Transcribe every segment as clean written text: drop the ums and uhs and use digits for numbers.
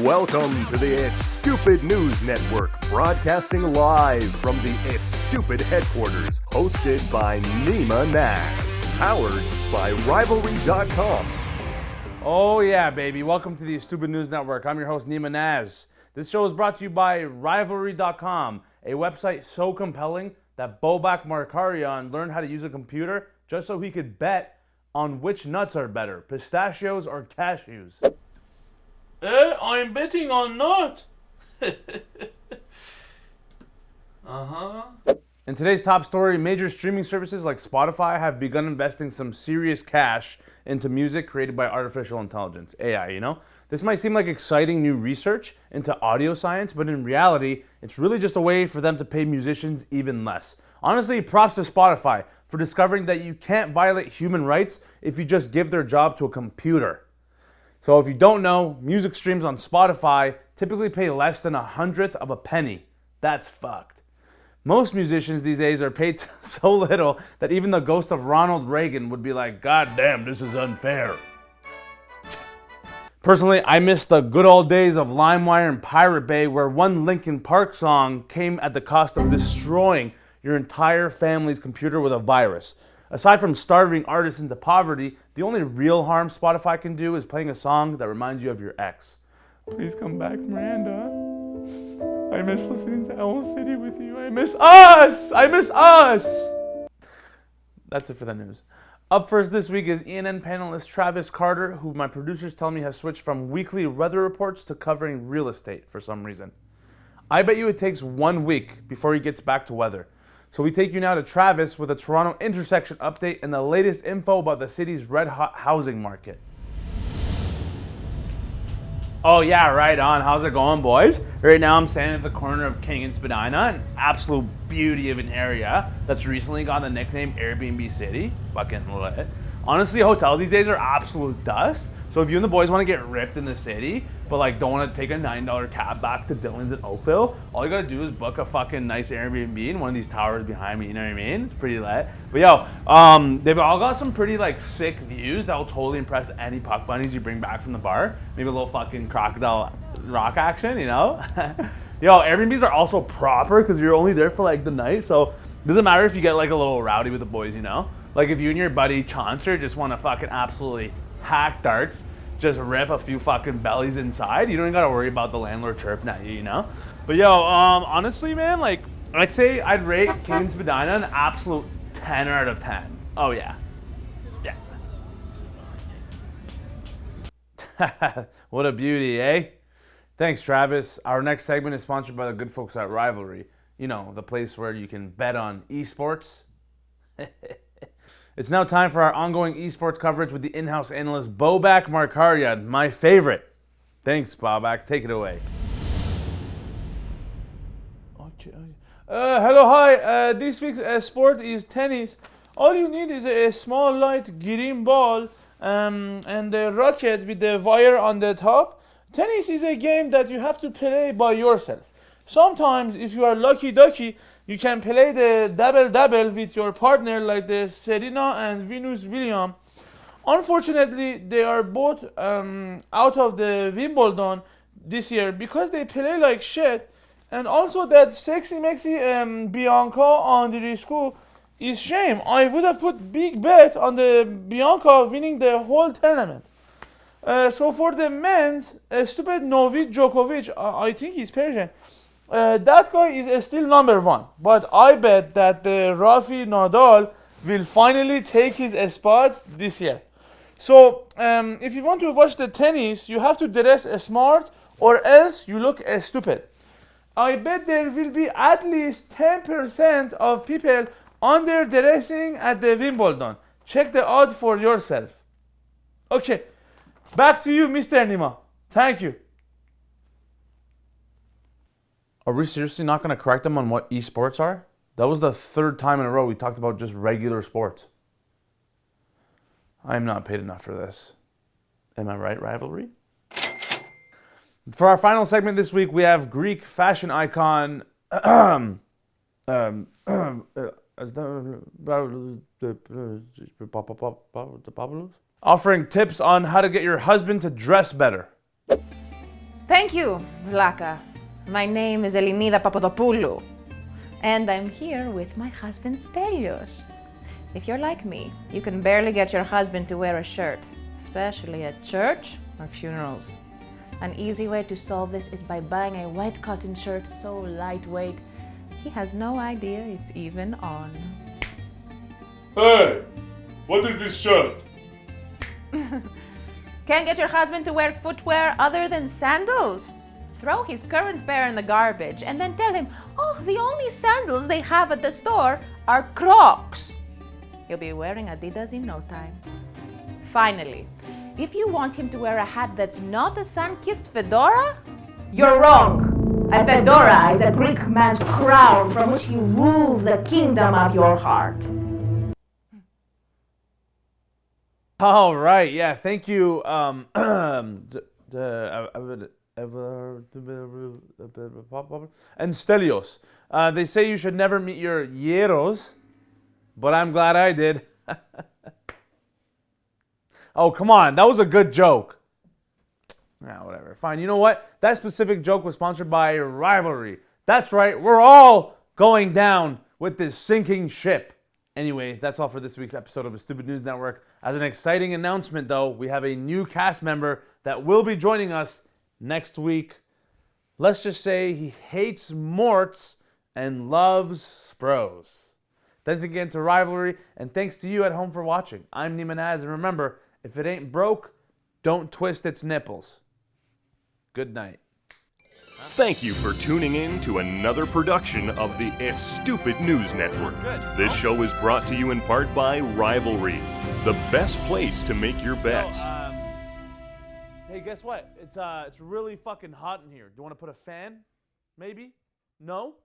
Welcome to the Estupid News Network, broadcasting live from the Estupid headquarters, hosted by Nima Naz, powered by Rivalry.com. Oh yeah, baby. Welcome to the Estupid News Network. I'm your host, Nima Naz. This show is brought to you by Rivalry.com, a website so compelling that Bobak Markarian learned how to use a computer just so he could bet on which nuts are better, pistachios or cashews. I'm betting on nut. In today's top story, major streaming services like Spotify have begun investing some serious cash into music created by artificial intelligence, AI, you know? This might seem like exciting new research into audio science, but in reality, it's really just a way for them to pay musicians even less. Honestly, props to Spotify for discovering that you can't violate human rights if you just give their job to a computer. So if you don't know, music streams on Spotify typically pay less than 1/100th of a penny. That's fucked. Most musicians these days are paid so little that even the ghost of Ronald Reagan would be like, God damn, this is unfair. Personally, I miss the good old days of LimeWire and Pirate Bay, where one Linkin Park song came at the cost of destroying your entire family's computer with a virus. Aside from starving artists into poverty, the only real harm Spotify can do is playing a song that reminds you of your ex. Please come back, Miranda. I miss listening to Owl City with you. I miss us! I miss us! That's it for the news. Up first this week is ENN panelist Travis Carter, who my producers tell me has switched from weekly weather reports to covering real estate for some reason. I bet you it takes 1 week before he gets back to weather. So we take you now to Travis with a Toronto intersection update and the latest info about the city's red-hot housing market. Oh yeah, right on. How's it going, boys? Right now I'm standing at the corner of King and Spadina, an absolute beauty of an area that's recently got the nickname Airbnb City. Fucking lit. Honestly, hotels these days are absolute dust. So if you and the boys want to get ripped in the city, but like don't want to take a $9 cab back to Dillon's in Oakville, all you gotta do is book a fucking nice Airbnb in one of these towers behind me, you know what I mean? It's pretty lit. But yo, they've all got some pretty like sick views that will totally impress any puck bunnies you bring back from the bar. Maybe a little fucking crocodile rock action, you know? Yo, Airbnbs are also proper because you're only there for like the night, so it doesn't matter if you get like a little rowdy with the boys, you know? Like if you and your buddy Chauncey just want to fucking absolutely hack darts, just rip a few fucking bellies inside, you don't even gotta worry about the landlord chirping at you, you know? But yo, honestly, man, like, I'd say I'd rate King and Spadina an absolute 10 out of 10. Oh yeah. Yeah. What a beauty, eh? Thanks, Travis. Our next segment is sponsored by the good folks at Rivalry. You know, the place where you can bet on esports. It's now time for our ongoing esports coverage with the in-house analyst Bobak Markarian, my favorite. Thanks, Bobak. Take it away. Okay. Hello, hi. This week's sport is tennis. All you need is a small, light green ball and a racket with the wire on the top. Tennis is a game that you have to play by yourself. Sometimes, if you are lucky ducky, you can play the double-double with your partner like the Serena and Venus Williams. Unfortunately, they are both out of the Wimbledon this year because they play like shit. And also that sexy-mexy Bianca Andreescu is shame. I would have put big bet on the Bianca winning the whole tournament. So for the men's, Estupid Novik Djokovic, I think he's Persian. That guy is still number one, but I bet that the Rafi Nadal will finally take his spot this year. So if you want to watch the tennis, you have to dress smart or else you look stupid. I bet there will be at least 10% of people underdressing at the Wimbledon. Check the odds for yourself. Okay, back to you, Mr. Nima. Thank you. Are we seriously not going to correct them on what esports are? That was the third time in a row we talked about just regular sports. I am not paid enough for this. Am I right, Rivalry? For our final segment this week, we have Greek fashion icon offering tips on how to get your husband to dress better. Thank you, Vlaka. My name is Elinida Papadopoulou, and I'm here with my husband Stelios. If you're like me, you can barely get your husband to wear a shirt, especially at church or funerals. An easy way to solve this is by buying a white cotton shirt so lightweight, he has no idea it's even on. Hey, what is this shirt? Can't get your husband to wear footwear other than sandals? Throw his current pair in the garbage and then tell him, oh, the only sandals they have at the store are Crocs. He'll be wearing Adidas in no time. Finally, if you want him to wear a hat that's not a sun-kissed fedora, you're wrong. A fedora is a Greek man's crown from which he rules the kingdom of your heart. All right, yeah, thank you. And Stelios. They say you should never meet your hieros, but I'm glad I did. Oh, come on, that was a good joke. Yeah, whatever. Fine. You know what? That specific joke was sponsored by Rivalry. That's right. We're all going down with this sinking ship. Anyway, that's all for this week's episode of the Stupid News Network. As an exciting announcement, though, we have a new cast member that will be joining us next week. Let's just say he hates Morts and loves Spros. Thanks again to Rivalry, and thanks to you at home for watching. I'm Nima Naz, and remember, if it ain't broke, don't twist its nipples. Good night. Thank you for tuning in to another production of the Estupid News Network. This show is brought to you in part by Rivalry, the best place to make your bets. Hey, guess what? It's really fucking hot in here. Do you want to put a fan? Maybe? No?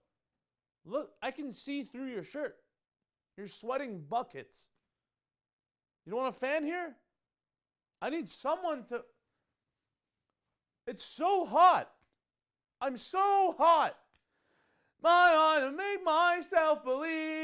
Look, I can see through your shirt. You're sweating buckets. You don't want a fan here? I need someone to... It's so hot. I'm so hot. I want to make myself believe.